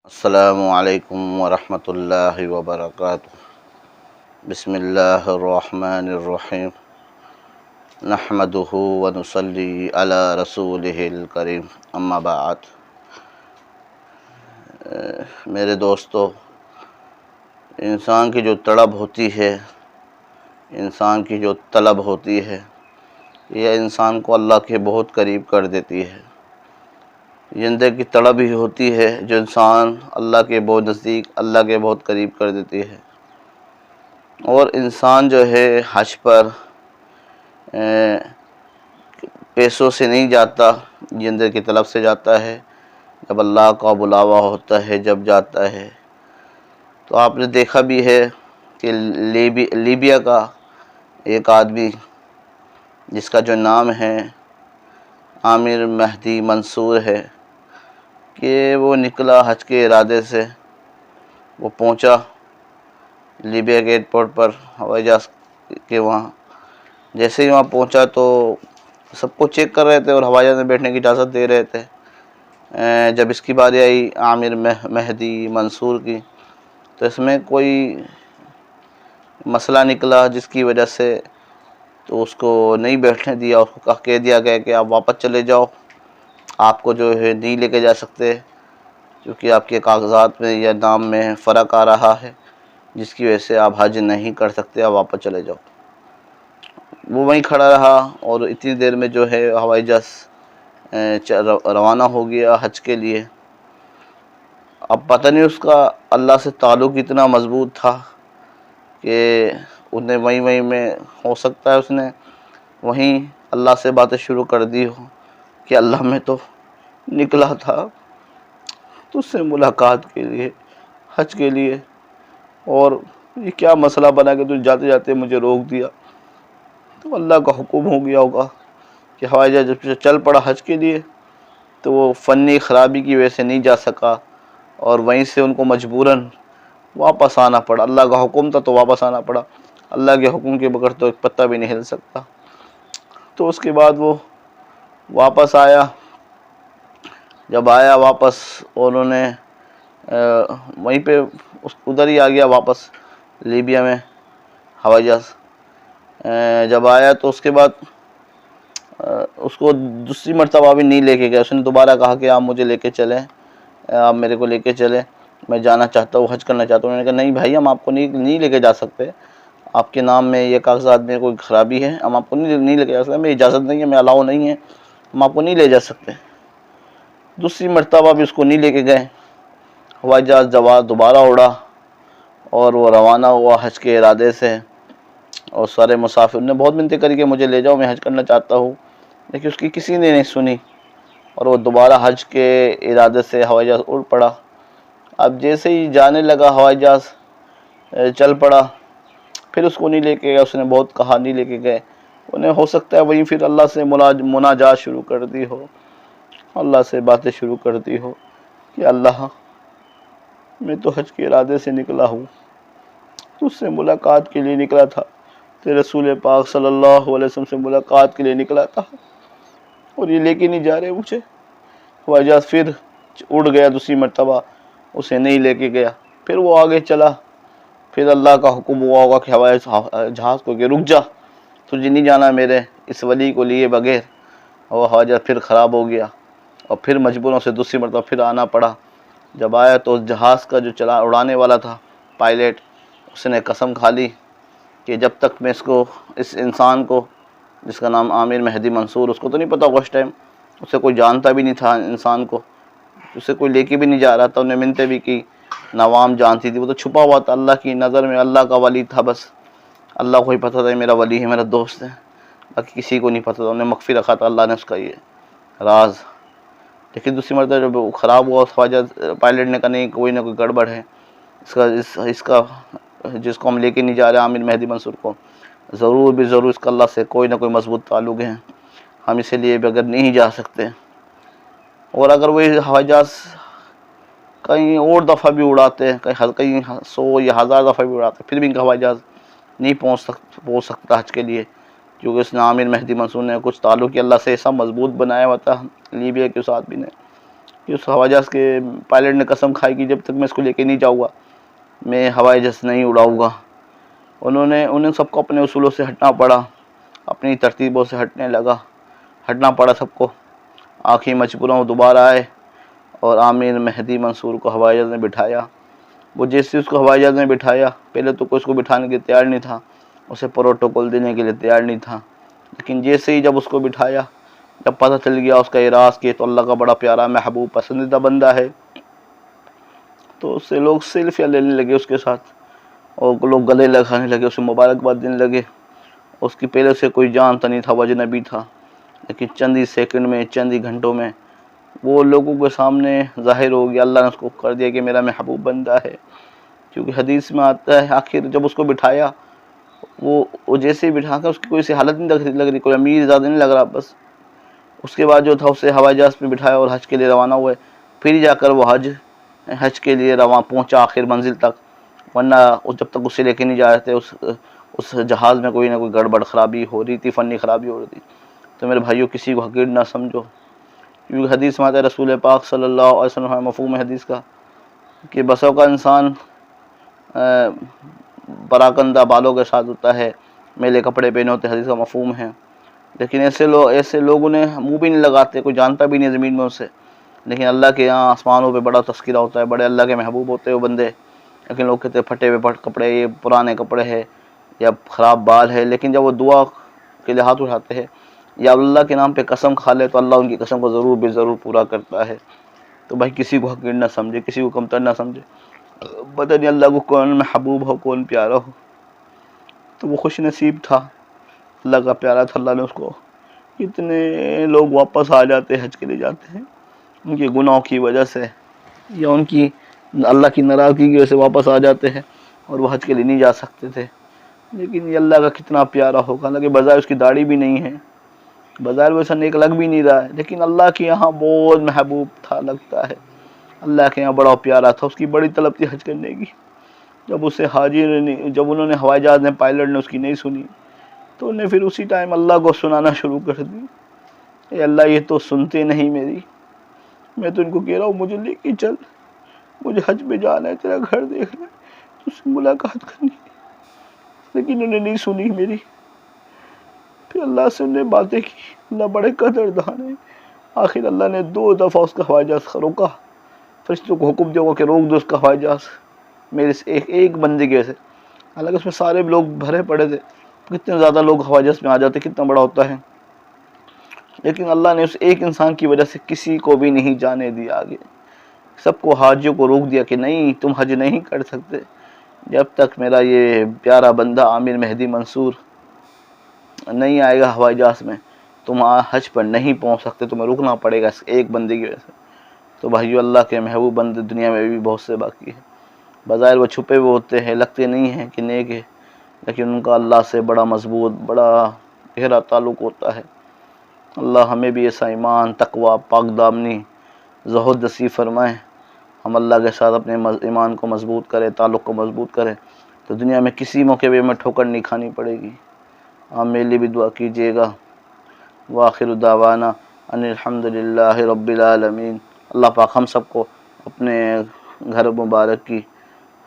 अस्सलामु अलैकुम वरहमतुल्लाहि वबरकातुहू। बिस्मिल्लाहिर्रहमानिर्रहीम। नहमदुहु व नुसल्ली अला रसूलिहिल करीम। अम्मा बाद। मेरे दोस्तों, इंसान की जो तड़प होती है, इंसान की जो तलब होती है, यह इंसान को अल्लाह के बहुत करीब कर देती है। ज़िंदगी की तड़प ही होती है जो इंसान अल्लाह के बहुत नज़दीक, अल्लाह के बहुत करीब कर देती है। और इंसान जो है हज पर पैसों से नहीं जाता, ज़िंदगी की तलब से जाता है। जब अल्लाह का बुलावा होता है, जब जाता है। तो आपने देखा भी है कि लीबिया का एक आदमी जिसका जो नाम है आमिर मेहदी मंसूर है, कि वो निकला हज के इरादे से। वो पहुंचा लीबिया के एयरपोर्ट पर, हवाई जहाज़ के वहाँ। जैसे ही वहाँ पहुंचा तो सबको चेक कर रहे थे और हवाई जहाज़ में बैठने की इजाज़त दे रहे थे। जब इसकी बारी आई आमिर मेहदी मंसूर की, तो इसमें कोई मसला निकला जिसकी वजह से तो उसको नहीं बैठने दिया। उसको कह दिया गया कि आप वापस चले जाओ, आपको जो है नहीं लेके जा सकते, क्योंकि आपके कागजात में या नाम में फ़र्क आ रहा है, जिसकी वजह से आप हज नहीं कर सकते, आप वापस चले जाओ। वो वहीं खड़ा रहा और इतनी देर में जो है हवाई जहाज़ रवाना हो गया हज के लिए। अब पता नहीं उसका अल्लाह से ताल्लुक़ इतना मज़बूत था कि उसने वहीं में, हो सकता है उसने वहीं अल्लाह से बातें शुरू कर दी हो कि अल्लाह, मैं तो निकला था तुझसे मुलाकात के लिए, हज के लिए, और ये क्या मसला बना कि तुझे जाते जाते मुझे रोक दिया। तो अल्लाह का हुक्म हो गया होगा कि हवाई जहाज़ जब चल पड़ा हज के लिए, तो वो फ़नी ख़राबी की वजह से नहीं जा सका और वहीं से उनको मजबूरन वापस आना पड़ा। अल्लाह का हुक्म था तो वापस आना पड़ा। अल्लाह के हुक्म के बगैर तो एक पत्ता भी नहीं हिल सकता। तो उसके बाद वो वापस आया। जब आया वापस, उन्होंने वहीं पे उधर ही आ गया वापस लीबिया में हवाई जहाज़। जब आया तो उसके बाद उसको दूसरी मरतबा भी नहीं लेके गया। उसने दोबारा कहा कि आप मुझे लेके चलें, आप मेरे को लेके चलें, मैं जाना चाहता हूँ, हज करना चाहता हूँ। उन्होंने कहा नहीं भाई, हम आपको नहीं लेके जा सकते, आपके नाम में ये कागजात में कोई ख़राबी है, हम आपको नहीं लेके जा सकते, हमें इजाज़त नहीं है, हमें अलाउ नहीं है, हम आपको नहीं ले जा सकते। दूसरी मरतबा भी उसको नहीं लेके गए। हवाई जहाज़ दोबारा उड़ा और वो रवाना हुआ हज के इरादे से। और सारे मुसाफिर ने बहुत मिन्नतें करी कि मुझे ले जाओ, मैं हज करना चाहता हूँ, लेकिन उसकी किसी ने नहीं सुनी और वो दोबारा हज के इरादे से हवाई जहाज़ उड़ पड़ा। अब जैसे ही जाने लगा हवाई जहाज़ चल पड़ा, फिर उसको नहीं लेके गए। उसने बहुत कहा नहीं लेके गए। उन्हें हो सकता है वहीं फिर अल्लाह से मुनाजात शुरू कर दी हो, अल्लाह से बातें शुरू कर दी हो कि अल्लाह, मैं तो हज के इरादे से निकला हूँ, तुझसे मुलाकात के लिए निकला था, तेरे रसूल पाक सल्लल्लाहु अलैहि वसल्लम से मुलाकात के लिए निकला था, और ये लेके नहीं जा रहे मुझे। हवाई जहाज़ फिर उड़ गया दूसरी मरतबा, उसे नहीं लेके गया। फिर वो आगे चला। फिर अल्लाह का हुक्म हुआ होगा कि हवाई जहाज़ को कि रुक जा, तुझे नहीं जाना मेरे इस वली को लिए बगैर। और हवाई जहाज़ फिर ख़राब हो गया और फिर मजबूरों से दूसरी मरतबा फिर आना पड़ा। जब आया तो उस जहाज़ का जो उड़ाने वाला था, पायलट, उसने कसम खा ली कि जब तक मैं इस इंसान को, जिसका नाम आमिर मेहदी मंसूर, उसको तो नहीं पता होगा उस टाइम, उसे कोई जानता भी नहीं था इंसान को, उसे कोई लेके भी नहीं जा रहा था। उन्हें मिन्नतें भी की, नवाम जानती थी, वो तो छुपा हुआ था अल्लाह की नज़र में, अल्लाह का वली था। बस अल्लाह को ही पता था मेरा वली है, मेरा दोस्त है, बाकी किसी को नहीं पता था। उन्हें मख्फी रखा था अल्लाह ने उसका ये राज। लेकिन दूसरी मरतबा जब वो ख़राब हुआ, उस पायलट ने कहा नहीं, कोई ना कोई गड़बड़ है, इसका जिसको हम लेके नहीं जा रहे आमिर मेहदी मंसूर को, ज़रूर इसका अल्लाह से कोई ना कोई मजबूत ताल्लुक़ है, हम इसे लिए बगैर नहीं जा सकते। और अगर वही हवाई जहाज़ कहीं और दफ़ा भी उड़ाते हैं, कहीं 100 या 1000 दफ़ा भी उड़ाते, फिर भी इनका हवाई जहाज़ नहीं पहुँच सकता हज के लिए, क्योंकि उसने आमिर मेहदी मंसूर ने कुछ ताल्लुक़ अल्लाह से ऐसा मजबूत बनाया हुआ था लीबिया के उस आदमी ने। कि उस हवाई जहाज़ के पायलट ने कसम खाई कि जब तक मैं इसको लेके नहीं जाऊँगा मैं हवाई जहाज़ नहीं उड़ाऊँगा। उन्हें सबको अपने उसूलों से हटना पड़ा, अपनी तरतीबों से हटना पड़ा सबको। आखिरी मजबूरन दोबारा आए और आमिर मेहदी मंसूर को हवाई जहाज़ में बिठाया। वो जैसे उसको हवाई जहाज़ में बिठाया, पहले तो कोई उसको बिठाने के लिए तैयार नहीं था, उसे प्रोटोकॉल देने के लिए तैयार नहीं था, लेकिन जैसे ही जब उसको बिठाया, जब पता चल गया उसका इराज कि तो अल्लाह का बड़ा प्यारा महबूब पसंदीदा बंदा है, तो उससे लोग सेल्फियाँ लेने लगे उसके साथ, और लोग गले लगाने लगे, उसे मुबारकबाद देने लगे। उसकी पहले से कोई जानता नहीं था, वो अजनबी था, लेकिन चंद ही सेकंड में, चंद ही घंटों में वो लोगों के सामने ज़ाहिर हो गया। अल्लाह ने उसको कर दिया कि मेरा महबूब बंदा है। क्योंकि हदीस में आता है, आखिर जब उसको बिठाया, वो जैसे ही बिठा कर उसकी कोई सी हालत नहीं लग रही, कोई अमीर ज़्यादा नहीं लग रहा। बस उसके बाद जो था उसे हवाई जहाज़ में बिठाया और हज के लिए रवाना हुए। फिर जाकर वो हज के लिए रवाना पहुंचा आखिर मंजिल तक, वरना जब तक उसे लेके नहीं जा रहे थे उस जहाज़ में कोई ना कोई गड़बड़ ख़राबी हो रही थी, फ़नी ख़राबी हो रही थी। तो मेरे भाइयों, किसी को हकीर ना समझो, क्योंकि हदीस में आता है रसूल पाक सल्लल्लाहु अलैहि वसल्लम मफ़हूम हदीस का कि बसों का इंसान पराकंदा बालों के साथ होता है, मेले कपड़े पहने होते, हदीस का मफ़हूम है, लेकिन ऐसे लोग उन्हें मुँह भी नहीं लगाते, कोई जानता भी नहीं ज़मीन में उसे। लेकिन अल्लाह के यहाँ आसमानों पे बड़ा तस्करा होता है, बड़े अल्लाह के महबूब होते हैं वो बंदे। लेकिन लोग कहते हैं फटे हुए कपड़े, ये पुराने कपड़े हैं या ख़राब बाल है, लेकिन जब वो दुआ के लिए हाथ उठाते हैं या अल्लाह के नाम पे कसम खा ले, तो अल्लाह उनकी कसम को ज़रूर बेज़रूर पूरा करता है। तो भाई किसी को हकीर ना समझे, किसी को कमतर ना समझे। पता नहीं अल्लाह को कौन महबूब हो, कौन प्यारा हो। तो वो खुश नसीब था, अल्लाह का प्यारा था, अल्लाह ने उसको। कितने लोग वापस आ जाते हैं, हज के लिए जाते हैं, उनके गुनाहों की वजह से या उनकी अल्लाह की नाराज़गी की वजह से वापस आ जाते हैं और वो हज के लिए नहीं जा सकते थे। लेकिन ये अल्लाह का कितना प्यारा होगा। हालांकि बज़ाहिर उसकी दाढ़ी भी नहीं है, बज़ाहिर वैसा नेक लग भी नहीं रहा है, लेकिन अल्लाह के यहाँ बहुत महबूब था, लगता है अल्लाह के यहाँ बड़ा प्यारा था। उसकी बड़ी तलब थी हज करने की। जब उन्होंने हवाई जहाज़ में पायलट ने उसकी नहीं सुनी, तो उन्हें फिर उसी टाइम अल्लाह को सुनाना शुरू कर दी। ए अल्लाह, ये तो सुनते नहीं मेरी, मैं तो इनको कह रहा हूँ मुझे लेके चल, मुझे हज में जाना है, तेरा घर देखना है, तुझसे मुलाकात करनी है। लेकिन उन्हें नहीं सुनी मेरी। फिर अल्लाह से उन्हें बातें की, अल्लाह बड़े कदरदान है। आखिर अल्लाह ने 2 दफ़ा उसका हवाई जहाज़ रोका, फरिश्तों को हुक्म दिया कि रोक दो उसका हवाई जहाज़, मेरे से एक बंदे की वजह से। हालांकि उसमें सारे लोग भरे पड़े थे, कितने ज़्यादा लोग हवाई जहाज़ में आ जाते, कितना बड़ा होता है, लेकिन अल्लाह ने उस एक इंसान की वजह से किसी को भी नहीं जाने दिया आगे। सबको हाजियों को रोक दिया कि नहीं, तुम हज नहीं कर सकते जब तक मेरा ये प्यारा बंदा आमिर मेहदी मंसूर नहीं आएगा हवाई जहाज़ में, तुम हज पर नहीं पहुंच सकते, तुम्हें रुकना पड़ेगा इस एक बंदे की वजह से। तो भाइयों, अल्लाह के महबूब बंदे दुनिया में भी बहुत से बाकी है। बज़ाहिर वो छुपे हुए होते हैं, लगते नहीं हैं कि नेक है, लेकिन उनका अल्लाह से बड़ा मजबूत, बड़ा गहरा ताल्लुक़ होता है। अल्लाह हमें भी ऐसा ईमान, तकवा, पाक दामनी, ज़ुहद नसीब फरमाए। हम अल्लाह के साथ अपने ईमान को मजबूत करें, ताल्लुक़ को मजबूत करें, तो दुनिया में किसी मौके पे हमें ठोकर नहीं खानी पड़ेगी। आप मेरे लिए भी दुआ कीजिएगा। व आखिरु दावाना अनिल हम्दुलिल्लाहि रब्बिल आलमीन। अल्लाह पाक हम सबको अपने घर मुबारक की,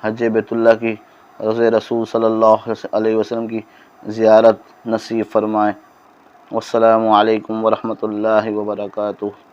हज बैतुल्लाह की, रोज़े रसूल सल्लल्लाहु अलैहि वसल्लम की ज़ियारत नसीब फरमाए। वस्सलामु अलैकुम व रहमतुल्लाहि व बरकातुहू।